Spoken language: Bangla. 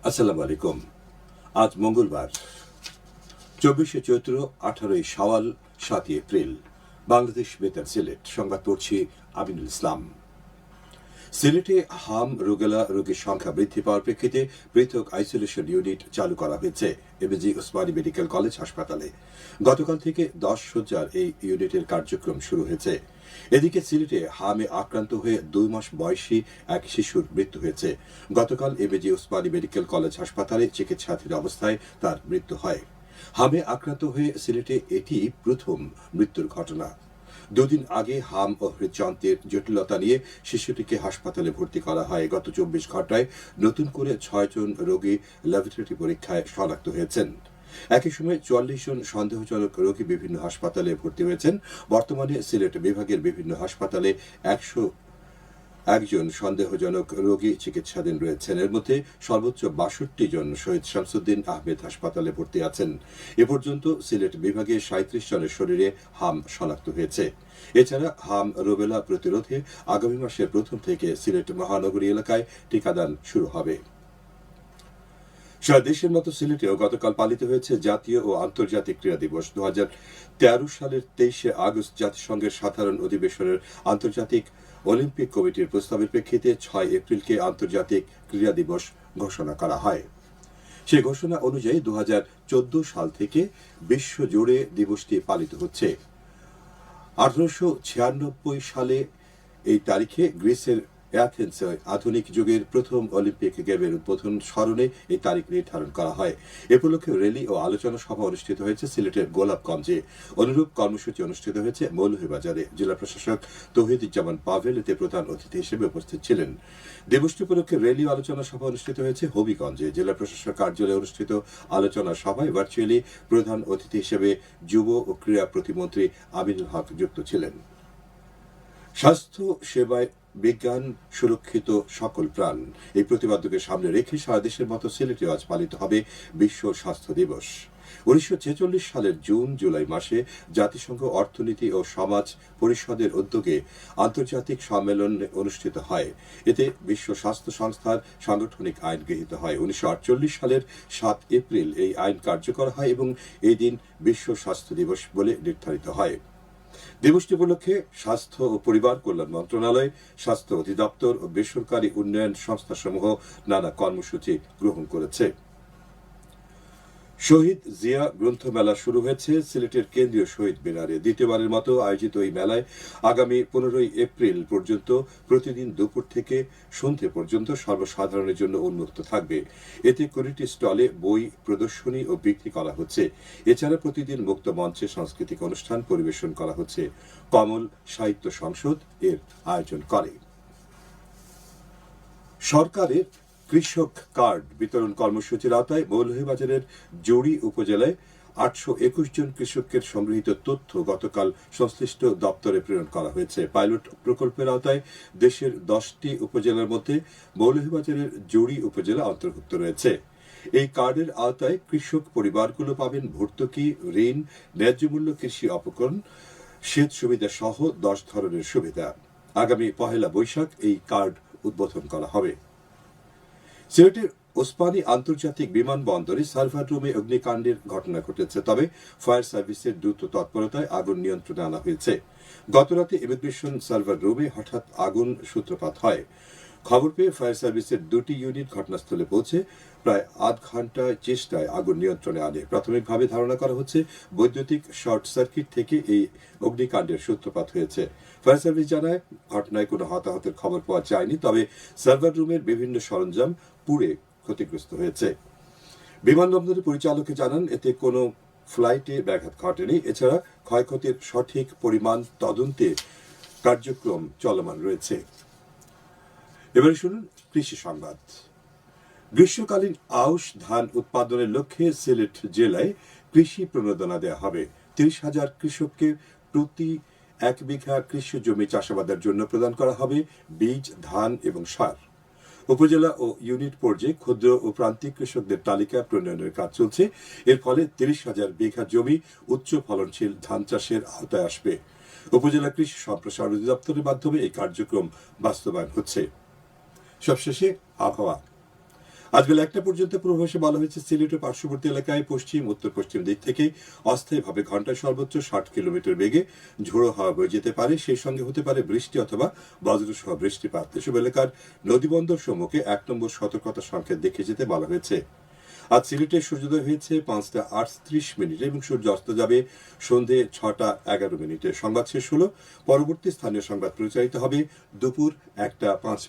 আসসালামু আলাইকুম। আজ মঙ্গলবার 24শে চৈত্র, 18ই শাওয়াল, 7ই এপ্রিল। বাংলাদেশ বেতার সিলেট সংবাদ পড়ছি আমিনুল ইসলাম। সিলেটে হাম রুগেলা রোগীর সংখ্যা বৃদ্ধি পাওয়ার প্রেক্ষিতে পৃথক আইসোলেশন ইউনিট চালু করা হয়েছে এমএজি ওসমানী মেডিকেল কলেজ হাসপাতালে। গতকাল থেকে 10 শয্যার এই ইউনিটের কার্যক্রম শুরু হয়েছে। এদিকে সিলেটে হামে আক্রান্ত হয়ে 2 মাস বয়সী এক শিশুর মৃত্যু হয়েছে। গতকাল এমএজি ওসমানী মেডিকেল কলেজ হাসপাতালে চিকিৎসাধীন অবস্থায় তার মৃত্যু হয়। হামে আক্রান্ত হয়ে সিলেটে এটি প্রথম মৃত্যুর ঘটনা। দুদিন আগে হাম ও হৃদযন্ত্রের জটিলতা নিয়ে শিশুটিকে হাসপাতালে ভর্তি করা হয়। গত 24 ঘন্টায় নতুন করে 6 জন রোগী ল্যাবরেটরি পরীক্ষায় শনাক্ত হয়েছেন। একই সময় 44 জন সন্দেহজনক রোগী বিভিন্ন হাসপাতালে ভর্তি হয়েছেন। বর্তমানে সিলেট বিভাগের বিভিন্ন হাসপাতালে 101 জন সন্দেহজনক রোগী চিকিৎসাধীন রয়েছেন। এর মধ্যে সর্বোচ্চ 62 জন শহীদ শামসুদ্দিন আহমেদ হাসপাতালে ভর্তি আছেন। এ পর্যন্ত সিলেট বিভাগে 37 জনের শরীরে হাম শনাক্ত হয়েছে। এছাড়া হাম রুবেলা প্রতিরোধে আগামী মাসের প্রথম থেকে সিলেট মহানগরী এলাকায় টিকাদান শুরু হবে। সারা দেশের মতো সিলেটেও গতকাল পালিত হয়েছে জাতীয় ও আন্তর্জাতিক ক্রীড়া দিবস। 2013 সালের 23শে আগস্ট জাতিসংঘের সাধারণ অধিবেশনের আন্তর্জাতিক অলিম্পিক কমিটির প্রস্তাবের প্রেক্ষিতে 6 এপ্রিলকে আন্তর্জাতিক ক্রীড়া দিবস ঘোষণা করা হয়। সেই ঘোষণা অনুযায়ী 2014 সাল থেকে বিশ্বজুড়ে দিবসটি পালিত হচ্ছে। 1896 সালে এই তারিখে গ্রিসের অ্যাথেন্সে আধুনিক যুগের প্রথম অলিম্পিক গেমের উদ্বোধন স্মরণে এই তারিখ নির্ধারণ করা হয়। এ উপলক্ষে র্যালি ও আলোচনা সভা অনুষ্ঠিত হয়েছে সিলেটের গোলাপগঞ্জে। অনুরূপ কর্মসূচি অনুষ্ঠিত হয়েছে মৌলভীবাজারে। জেলা প্রশাসক তৌহিদুজ্জামান পাভেল এতে প্রধান অতিথি হিসেবে উপস্থিত ছিলেন। দিবসটি উপলক্ষে র্যালি ও আলোচনা সভা অনুষ্ঠিত হয়েছে হবিগঞ্জে। জেলা প্রশাসক কার্যালয়ে অনুষ্ঠিত আলোচনা সভায় ভার্চুয়ালি প্রধান অতিথি হিসেবে যুব ও ক্রীড়া প্রতিমন্ত্রী আমিনুল হক যুক্ত ছিলেন। স্বাস্থ্য সেবায় বিজ্ঞান সুরক্ষিত সকল প্রাণ, এই প্রতিপাদ্যকে সামনে রেখে সারা দেশের মতো সিলেটেও আজ পালিত হবে বিশ্ব স্বাস্থ্য দিবস। 1946 সালের জুন জুলাই মাসে জাতিসংঘ অর্থনীতি ও সমাজ পরিষদের উদ্যোগে আন্তর্জাতিক সম্মেলন অনুষ্ঠিত হয়। এতে বিশ্ব স্বাস্থ্য সংস্থার সাংগঠনিক আইন গৃহীত হয়। 1948 সালের 7 এপ্রিল এই আইন কার্যকর হয় এবং এই দিন বিশ্ব স্বাস্থ্য দিবস বলে নির্ধারিত হয়। দিবসটি উপলক্ষে স্বাস্থ্য ও পরিবার কল্যাণ মন্ত্রণালয়, স্বাস্থ্য অধিদপ্তর ও বেসরকারি উন্নয়ন সংস্থাসমূহ নানা কর্মসূচি গ্রহণ করেছে। শহীদ জিয়া গ্রন্থমেলা শুরু হয়েছে সিলেটের কেন্দ্রীয় শহীদ মিনারে। দ্বিতীয়বারের মতো আয়োজিত এই মেলায় আগামী 15 এপ্রিল পর্যন্ত প্রতিদিন দুপুর থেকে সন্ধ্যে পর্যন্ত সর্বসাধারণের জন্য উন্মুক্ত থাকবে। এতে 20টি স্টলে বই প্রদর্শনী ও বিক্রি করা হচ্ছে। এছাড়া প্রতিদিন মুক্ত মঞ্চে সাংস্কৃতিক অনুষ্ঠান পরিবেশন করা হচ্ছে। কমল সাহিত্য সংসদ এর আয়োজন করে। সরকারের কৃষক কার্ড বিতরণ কর্মসূচির আওতায় মৌলভীবাজারের জড়ি উপজেলায় 821 জন কৃষকের সংগৃহীত তথ্য গতকাল সংশ্লিষ্ট দপ্তরে প্রেরণ করা হয়েছে। পাইলট প্রকল্পের আওতায় দেশের 10টি উপজেলার মধ্যে মৌলভীবাজারের জড়ি উপজেলা অন্তর্ভুক্ত রয়েছে। এই কার্ডের আওতায় কৃষক পরিবারগুলো পাবেন ভর্তুকি, ঋণ, ন্যায্য মূল্য কৃষি উপকরণ, সেচ সুবিধা সহ 10 ধরনের সুবিধা। আগামী 1 বৈশাখ এই কার্ড উদ্বোধন করা হবে। সিলেটের ওসমানী আন্তর্জাতিক বিমানবন্দরে সার্ভার রুমে অগ্নিকাণ্ডের ঘটনা ঘটেছে, তবে ফায়ার সার্ভিসের দ্রুত তৎপরতায় আগুন নিয়ন্ত্রণে আনা হয়েছে। গতরাতে ইমিগ্রেশন সার্ভার রুমে হঠাৎ আগুন সূত্রপাত হয়। খবর পেয়ে ফায়ার সার্ভিসের 2টি ইউনিট ঘটনাস্থলে পৌঁছে প্রায় আধ ঘন্টার চেষ্টায় আগুন নিয়ন্ত্রণে আনে। প্রাথমিকভাবে ধারণা করা হচ্ছে বৈদ্যুতিক শর্ট সার্কিট থেকে এই অগ্নিকাণ্ডের সূত্রপাত হয়েছে। ফায়ার সার্ভিস জানায় ঘটনায় কোনো হতাহতের খবর পাওয়া যায়নি, তবে সার্ভার রুমের বিভিন্ন সরঞ্জাম পুড়ে ক্ষতিগ্রস্ত হয়েছে। বিমানবন্দরের পরিচালক জানান এতে কোনো ফ্লাইটে ব্যাঘাত ঘটেনি। এছাড়া ক্ষয়ক্ষতির সঠিক পরিমাণ তদন্তে কার্যক্রম চলমান রয়েছে। এবারে শুনুন কৃষি সংবাদ। গ্রীষ্মকালীন আউশ ধান উৎপাদনের লক্ষ্যে সিলেট জেলায় কৃষি প্রণোদনা দেওয়া হবে। 30,000 কৃষককে প্রতি 1 বিঘা কৃষি জমি চাষাবাদের জন্য প্রদান করা হবে বীজ, ধান এবং সার। উপজেলা ও ইউনিট পর্যায়ে ক্ষুদ্র ও প্রান্তিক কৃষকদের তালিকা প্রণয়নের কাজ চলছে। এর ফলে 30,000 বিঘা জমি উচ্চ ফলনশীল ধান চাষের আওতায় আসবে। উপজেলা কৃষি সম্প্রসারণ অধিদপ্তরের মাধ্যমে এই কার্যক্রম বাস্তবায়ন হচ্ছে। সবশেষে আবহাওয়া। আজ বেলা 1টা পর্যন্ত পূর্বাভাসে বলা হয়েছে সিলেট ও পার্শ্ববর্তী এলাকায় পশ্চিম উত্তর পশ্চিম দিক থেকে অস্থায়ীভাবে ঘন্টায় সর্বোচ্চ 60 কিলোমিটার বেগে ঝোড়ো হাওয়া বয়ে যেতে পারে, সেই সঙ্গে হতে পারে বৃষ্টি অথবা বজ্রসহ বৃষ্টিপাত। এসব এলাকার নদীবন্দর সমূহকে 1 নম্বর সতর্কতা সংকেত দেখে যেতে বলা হয়েছে। আজ সিলেটে সূর্যোদয় হয়েছে 5টা 38 এবং সূর্য অস্ত যাবে সন্ধে 6টা 11। সংবাদ শেষ হলো। পরবর্তী স্থানীয় সংবাদ প্রচারিত হবে দুপুর 1টা 5।